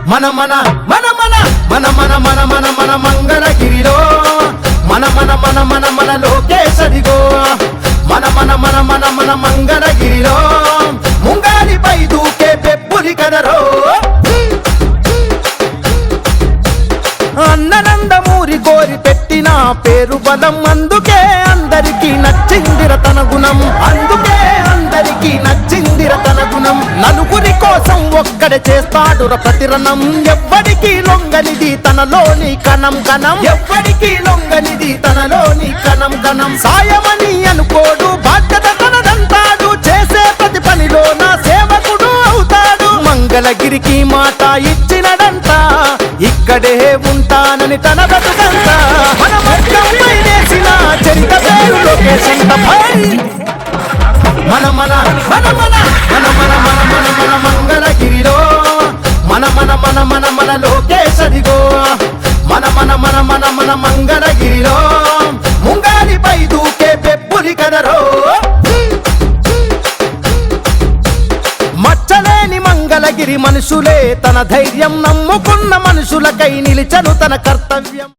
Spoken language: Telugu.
మన మన మన మన మన మన మన మన మన మంగళగిరిలో మన మన మన మన మన లోకేశదిగో మన మన మన మన మన మంగళగిరిలో ముంగాలిపై దూకే పెప్పులి కదరో అన్ననందమూరి గోరి పెట్టిన పేరు బలం అందుకే అందరికీ నచ్చిందిర తన గుణం అందుకే అందరికీ నచ్చిందిర తన గుణం నలుగురి కోసం ఒక్కడే చేస్తాడుర ప్రతిరణం ఎవ్వడికి లొంగనిది తనలోని కణం కణం ఎవ్వడికి లొంగనిది తనలోని కణం కణం సాయమని అనుకోడు బాధ్యత తనదంటాడు చేసే ప్రతి పనిలో నా సేవకుడు అవుతాడు మంగళగిరికి మాట ఇచ్చినడంట ఇక్కడే ఉంటానని తన బతుకంతా మన మధ్యంపై వేసిన చరిత పేరు లోకేశంత మన మన మన మన మన మన మన మన మన మంగళగిరిలో మన మన మన మన మన లోకేశదిగో మన మన మన మన మన మంగళగిరిలో ముంగాలిపై దూకే పెప్పులి కదరో మచ్చలేని మంగళగిరి మనుషులే తన ధైర్యం నమ్ముకున్న మనుషులకై నిలిచను తన కర్తవ్యం